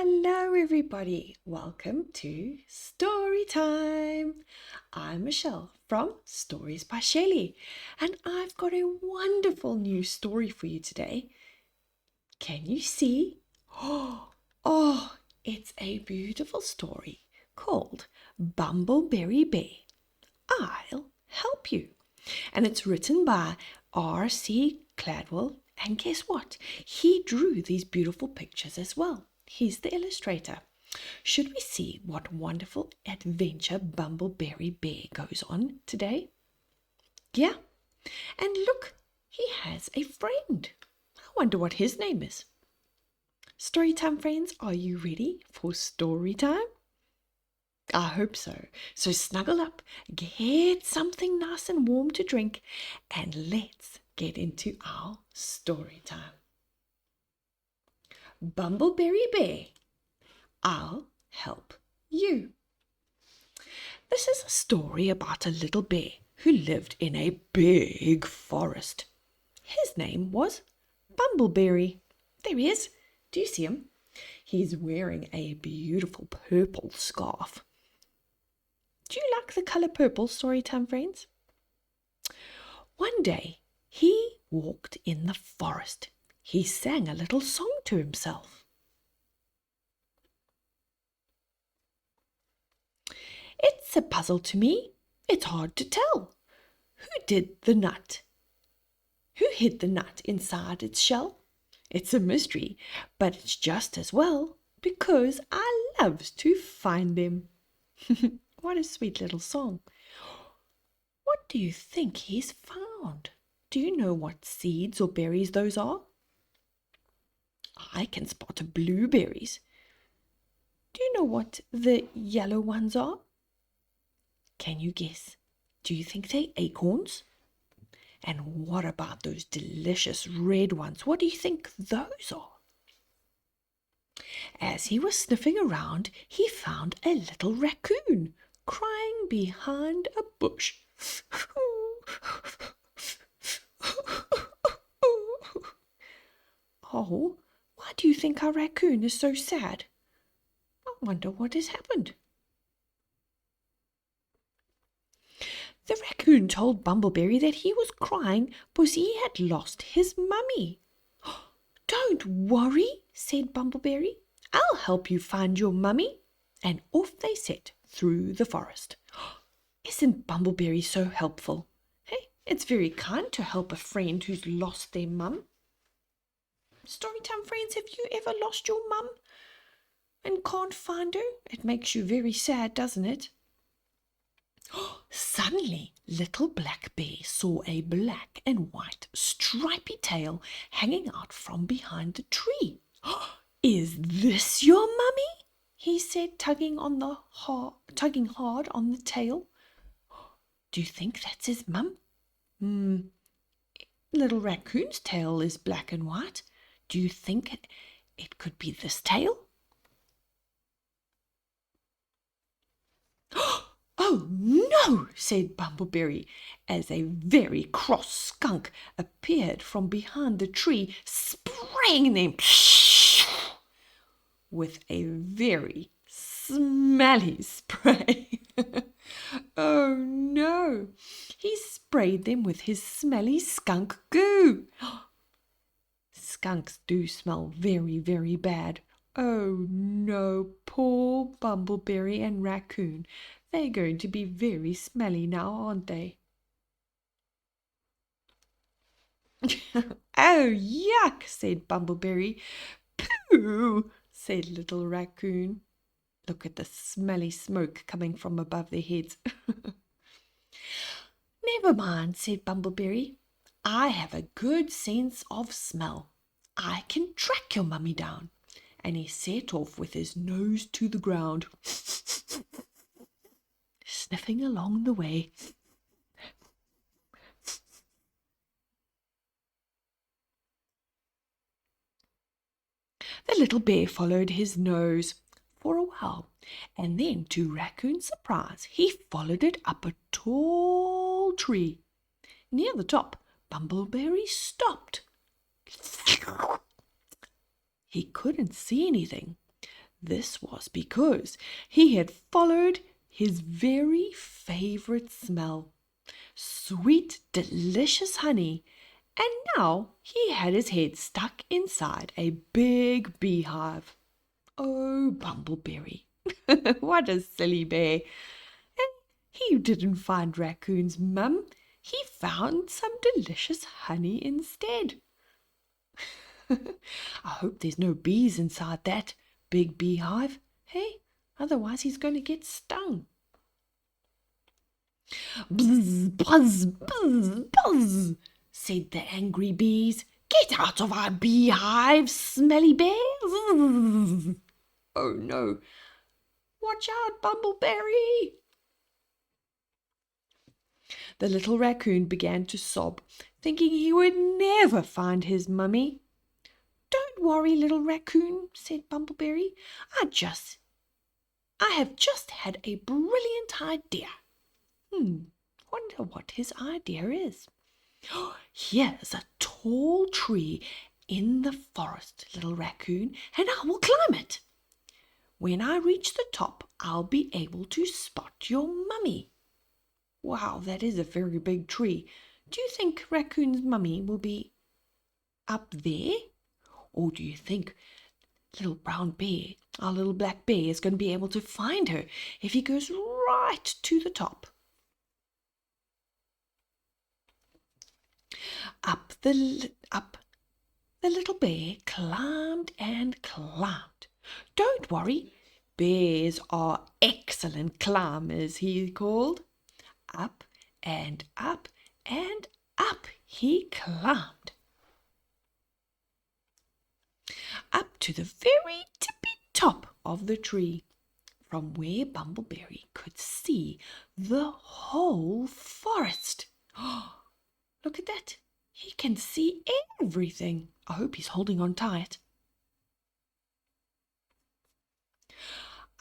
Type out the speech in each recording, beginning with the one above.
Hello everybody, welcome to Storytime. I'm Michelle from StoriesbyShelley and I've got a wonderful new story for you today. Can you see? Oh, it's a beautiful story called Bumbleberry Bear. I'll help you. And it's written by RC Caldwell, and guess what? He drew these beautiful pictures as well. He's the illustrator. Should we see what wonderful adventure Bumbleberry Bear goes on today? Yeah. And look, he has a friend. I wonder what his name is. Storytime friends, are you ready for story time? I hope so. So snuggle up, get something nice and warm to drink, and let's get into our story time. Bumbleberry Bear, I'll help you. This is a story about a little bear who lived in a big forest. His name was Bumbleberry. There he is. Do you see him? He's wearing a beautiful purple scarf. Do you like the colour purple, Storytime friends? One day, he walked in the forest. He sang a little song to himself. It's a puzzle to me. It's hard to tell. Who did the nut? Who hid the nut inside its shell? It's a mystery, but it's just as well, because I loves to find them. What a sweet little song. What do you think he's found? Do you know what seeds or berries those are? I can spot blueberries. Do you know what the yellow ones are? Can you guess? Do you think they're acorns? And what about those delicious red ones? What do you think those are? As he was sniffing around, he found a little raccoon crying behind a bush. Oh, why do you think our raccoon is so sad? I wonder what has happened. The raccoon told Bumbleberry that he was crying because he had lost his mummy. Don't worry, said Bumbleberry. I'll help you find your mummy. And off they set through the forest. Isn't Bumbleberry so helpful? Hey, it's very kind to help a friend who's lost their mum. Storytime friends, have you ever lost your mum and can't find her? It makes you very sad, doesn't it? Suddenly, little Black Bear saw a black and white stripy tail hanging out from behind the tree. Is this your mummy? He said, tugging hard on the tail. Do you think that's his mum? Little raccoon's tail is black and white. Do you think it could be this tail? Oh, no, said Bumbleberry, as a very cross skunk appeared from behind the tree, spraying them with a very smelly spray. Oh, no, he sprayed them with his smelly skunk goo. Skunks do smell very, very bad. Oh, no, poor Bumbleberry and Raccoon. They're going to be very smelly now, aren't they? Oh, yuck, said Bumbleberry. Pooh, said little Raccoon. Look at the smelly smoke coming from above their heads. Never mind, said Bumbleberry. I have a good sense of smell. I can track your mummy down. And he set off with his nose to the ground, sniffing along the way. The little bear followed his nose for a while, and then, to Raccoon's surprise, he followed it up a tall tree. Near the top, Bumbleberry stopped. He couldn't see anything. This was because he had followed his very favorite smell, sweet, delicious honey, and now he had his head stuck inside a big beehive. Oh, Bumbleberry, what a silly bear. And he didn't find Raccoon's mum. He found some delicious honey instead. I hope there's no bees inside that big beehive, hey? Otherwise he's going to get stung. Buzz, buzz, buzz, buzz, said the angry bees. Get out of our beehive, smelly bears. Oh no, watch out, Bumbleberry. The little raccoon began to sob, thinking he would never find his mummy. Don't worry, little raccoon, said Bumbleberry. I have just had a brilliant idea. Wonder what his idea is. Here's a tall tree in the forest, little raccoon, and I will climb it. When I reach the top, I'll be able to spot your mummy. Wow, that is a very big tree. Do you think Raccoon's mummy will be up there? Or do you think little brown bear, our little black bear, is going to be able to find her if he goes right to the top? Up the little bear climbed and climbed. Don't worry, bears are excellent climbers, he called. Up and up and up he climbed. Up to the very tippy top of the tree, from where Bumbleberry could see the whole forest. Look at that. He can see everything. I hope he's holding on tight.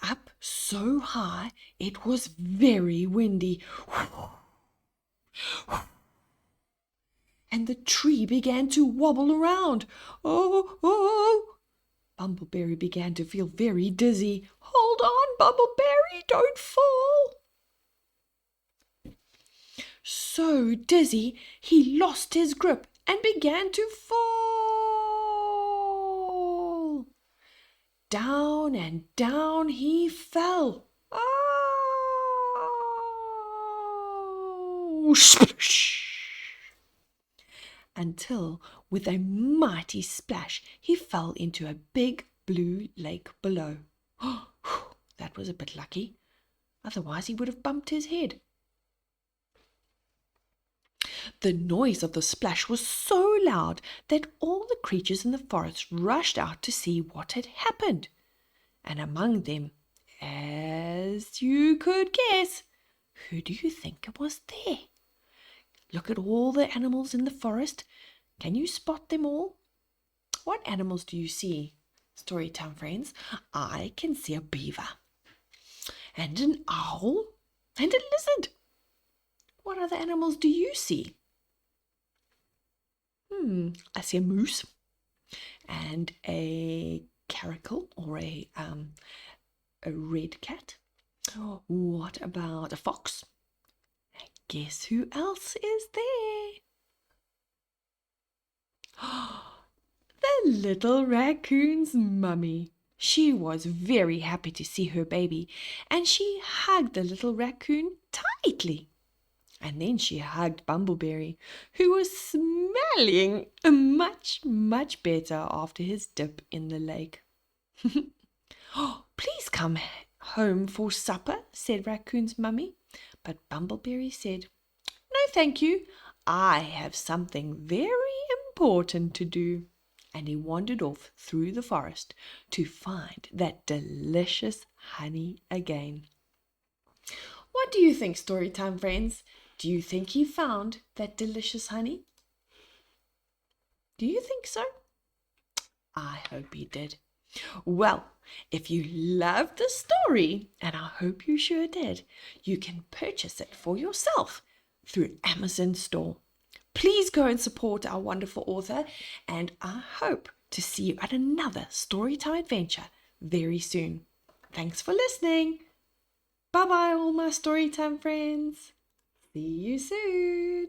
Up so high it was very windy. And the tree began to wobble around. Oh, oh! Bumbleberry began to feel very dizzy. Hold on, Bumbleberry, don't fall. So dizzy, he lost his grip and began to fall. Down and down he fell. Oh! Splash! Until, with a mighty splash, he fell into a big blue lake below. That was a bit lucky. Otherwise he would have bumped his head. The noise of the splash was so loud that all the creatures in the forest rushed out to see what had happened. And among them, as you could guess, who do you think was there? Look at all the animals in the forest. Can you spot them all? What animals do you see? Storytime friends, I can see a beaver and an owl and a lizard. What other animals do you see? I see a moose and a caracal or a red cat. What about a fox? And guess who else is there? The little raccoon's mummy. She was very happy to see her baby, and she hugged the little raccoon tightly. And then she hugged Bumbleberry, who was smelling much, much better after his dip in the lake. Please come home for supper, said Raccoon's mummy. But Bumbleberry said, no, thank you. I have something very important to do. And he wandered off through the forest to find that delicious honey again. What do you think, Storytime friends? Do you think he found that delicious honey? Do you think so? I hope he did. Well, if you loved the story, and I hope you sure did, you can purchase it for yourself through Amazon store. Please go and support our wonderful author, and I hope to see you at another Storytime adventure very soon. Thanks for listening. Bye-bye, all my Storytime friends. See you soon.